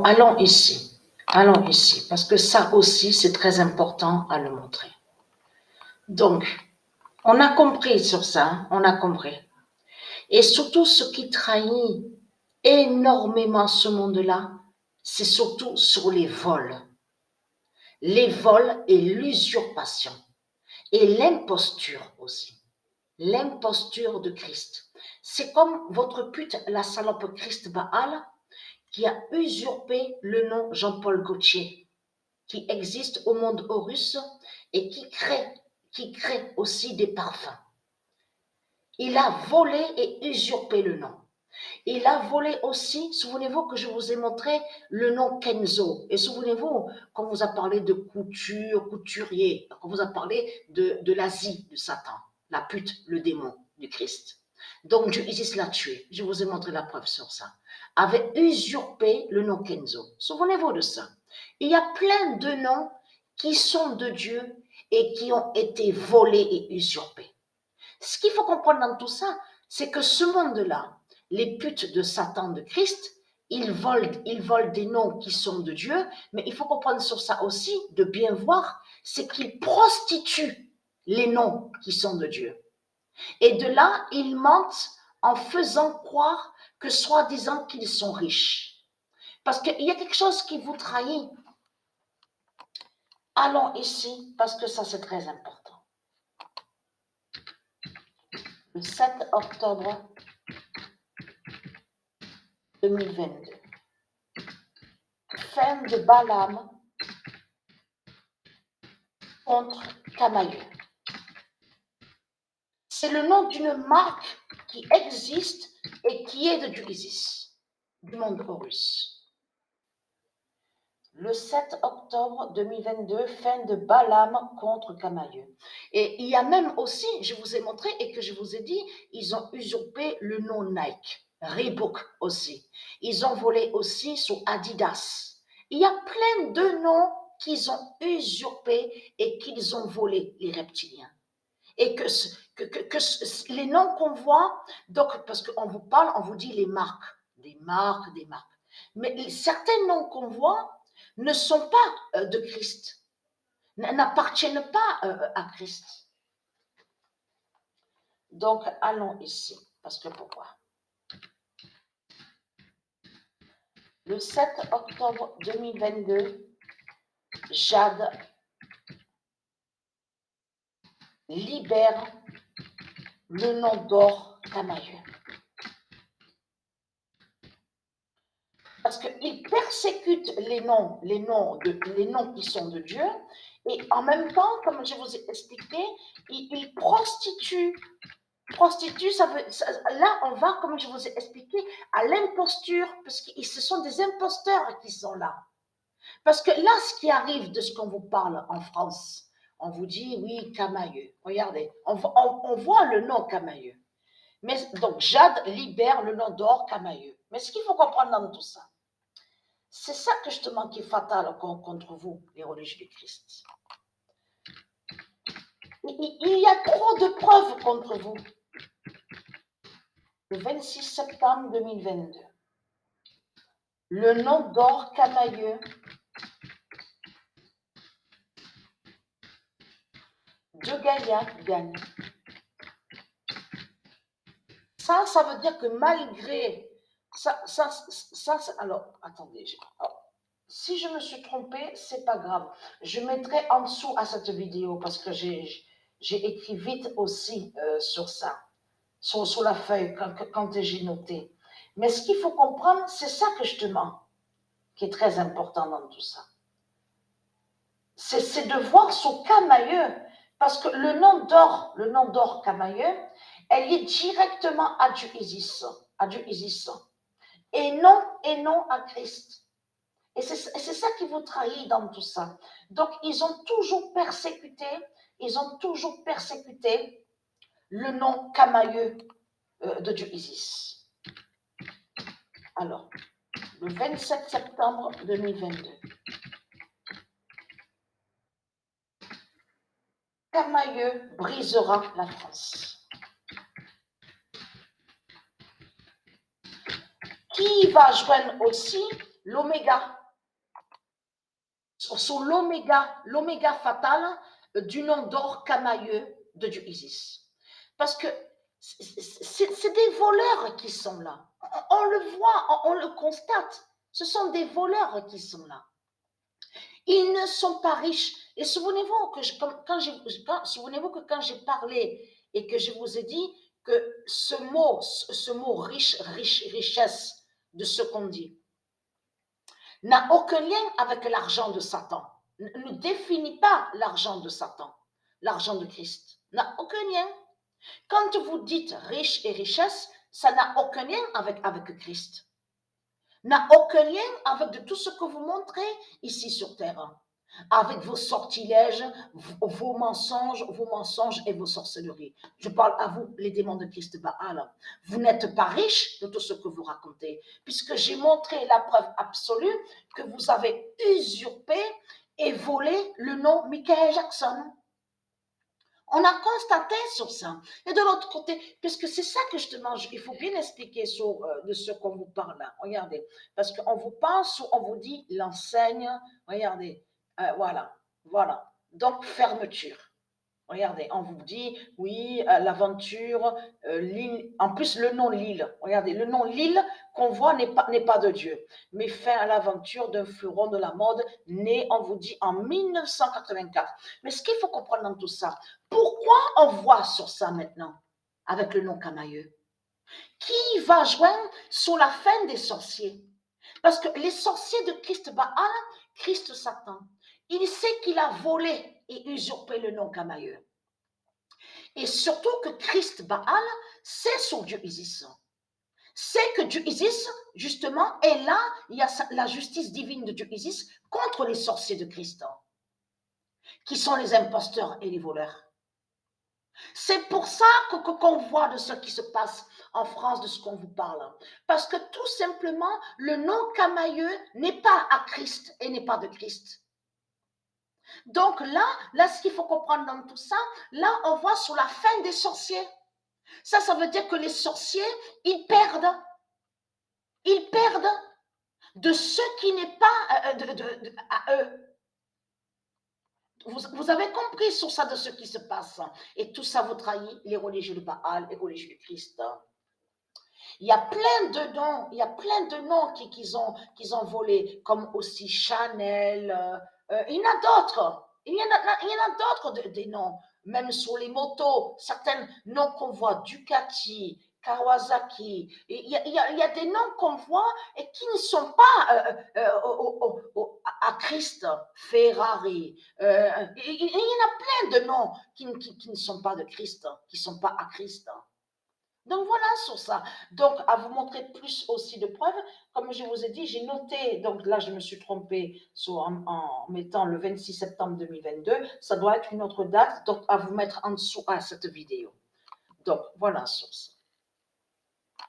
allons ici, parce que ça aussi, c'est très important à le montrer. Donc, on a compris sur ça, on a compris. Et surtout, ce qui trahit énormément ce monde-là, c'est surtout sur les vols. Les vols et l'usurpation. Et l'imposture aussi. L'imposture de Christ. C'est comme votre pute, la salope Christ Baal, qui a usurpé le nom Jean-Paul Gaultier, qui existe au monde Horus et qui crée aussi des parfums. Il a volé et usurpé le nom. Il a volé aussi, souvenez-vous que je vous ai montré le nom Kenzo. Et souvenez-vous, quand on vous a parlé de couture, couturier, quand on vous a parlé de l'Asie de Satan, la pute, le démon du Christ. Donc Dieu Isis l'a tué. Je vous ai montré la preuve sur ça. Avait usurpé le nom Kenzo. Souvenez-vous de ça. Il y a plein de noms qui sont de Dieu et qui ont été volés et usurpés. Ce qu'il faut comprendre dans tout ça, c'est que ce monde-là, les putes de Satan, de Christ, ils volent des noms qui sont de Dieu, mais il faut comprendre sur ça aussi, de bien voir, c'est qu'ils prostituent les noms qui sont de Dieu. Et de là, ils mentent en faisant croire que soi-disant qu'ils sont riches. Parce qu'il y a quelque chose qui vous trahit. Allons ici, parce que ça c'est très important. Le 7 octobre 2022. Fin de Balaam contre Camaïeu. C'est le nom d'une marque qui existe et qui est de Dieu Isis, du monde Horus. Le 7 octobre 2022, fin de Balaam contre Camaïeu. Et il y a même aussi, je vous ai montré et que je vous ai dit, ils ont usurpé le nom Nike, Reebok aussi. Ils ont volé aussi sur Adidas. Il y a plein de noms qu'ils ont usurpés et qu'ils ont volés, les reptiliens. Et que les noms qu'on voit, donc parce qu'on vous parle, on vous dit les marques, des marques. Mais certains noms qu'on voit ne sont pas de Christ, n'appartiennent pas à Christ. Donc, allons ici, parce que pourquoi? Le 7 octobre 2022, Jade libère le nom d'or Camaïeu. Parce qu'il persécute les noms qui sont de Dieu, et en même temps, comme je vous ai expliqué, il prostitue. Là, on va, comme je vous ai expliqué, à l'imposture, parce que ce sont des imposteurs qui sont là. Parce que là, ce qui arrive de ce qu'on vous parle en France, on vous dit, oui, Camaïeu. Regardez, on voit le nom Camaïeu. Mais donc, Jade libère le nom d'or Camaïeu. Mais ce qu'il faut comprendre dans tout ça, c'est ça que justement qui est fatal contre vous, les religieux du Christ. Il y a trop de preuves contre vous. Le 26 septembre 2022, le nom d'or Camaïeu de Gaillac gagne. Ça veut dire que malgré alors, attendez, si je me suis trompée, c'est pas grave. Je mettrai en dessous à cette vidéo parce que j'ai écrit vite aussi sur ça, sur la feuille quand j'ai noté. Mais ce qu'il faut comprendre, c'est ça que justement qui est très important dans tout ça. C'est de voir son Camaïeu, parce que le nom d'or Camaïeu, elle est directement à Dieu Isis, et non à Christ. Et c'est ça qui vous trahit dans tout ça. Donc, ils ont toujours persécuté le nom Camaïeu de Dieu Isis. Alors, le 27 septembre 2022, Camaïeu brisera la France. Qui va joindre aussi l'oméga, sur l'oméga fatal du nom d'or camailleux de Dieu Isis. Parce que c'est des voleurs qui sont là. On le voit, on le constate. Ce sont des voleurs qui sont là. Ils ne sont pas riches. Et souvenez-vous que souvenez-vous que quand j'ai parlé et que je vous ai dit que ce mot richesse de ce qu'on dit, n'a aucun lien avec l'argent de Satan. Ne définit pas l'argent de Satan, l'argent de Christ. N'a aucun lien. Quand vous dites riche et richesse, ça n'a aucun lien avec Christ. N'a aucun lien avec de tout ce que vous montrez ici sur terre. Avec vos sortilèges, vos mensonges et vos sorcelleries. Je parle à vous, les démons de Christ Baal. Vous n'êtes pas riches de tout ce que vous racontez, puisque j'ai montré la preuve absolue que vous avez usurpé et volé le nom Michael Jackson. On a constaté sur ça. Et de l'autre côté, puisque c'est ça que justement, il faut bien expliquer de ce qu'on vous parle là. Regardez, parce qu'on vous pense, on vous dit l'enseigne. Regardez, voilà. Donc, fermeture. Regardez, on vous dit, oui, l'aventure, l'île, en plus le nom Lille, regardez, le nom Lille qu'on voit n'est pas de Dieu, mais fin à l'aventure d'un fleuron de la mode, né, on vous dit, en 1984. Mais ce qu'il faut comprendre dans tout ça, pourquoi on voit sur ça maintenant, avec le nom Camailleux? Qui va joindre sur la fin des sorciers? Parce que les sorciers de Christ Baal, Christ Satan, il sait qu'il a volé et usurpé le nom Camailleux. Et surtout que Christ Baal, c'est son Dieu Isis. C'est que Dieu Isis, justement, est là, il y a la justice divine de Dieu Isis contre les sorciers de Christ, qui sont les imposteurs et les voleurs. C'est pour ça qu'on voit de ce qui se passe en France, de ce qu'on vous parle. Parce que tout simplement, le nom Camailleux n'est pas à Christ et n'est pas de Christ. Donc là, ce qu'il faut comprendre dans tout ça, là, on voit sur la fin des sorciers. Ça veut dire que les sorciers, ils perdent de ce qui n'est pas à eux. Vous avez compris sur ça de ce qui se passe. Et tout ça vous trahit les religieux de Baal, les religieux de Christ. Il y a plein de noms qu'ils ont volés, comme aussi Chanel. Il y en a d'autres. Il y en a d'autres des noms. Même sur les motos, certains noms qu'on voit, Ducati, Kawasaki. Il y a des noms qu'on voit et qui ne sont pas à Christ. Ferrari. Il y en a plein de noms qui ne sont pas de Christ, qui ne sont pas à Christ. Donc voilà sur ça. Donc à vous montrer plus aussi de preuves, comme je vous ai dit, j'ai noté, donc là je me suis trompée en mettant le 26 septembre 2022, ça doit être une autre date, donc à vous mettre en dessous à cette vidéo. Donc voilà sur ça.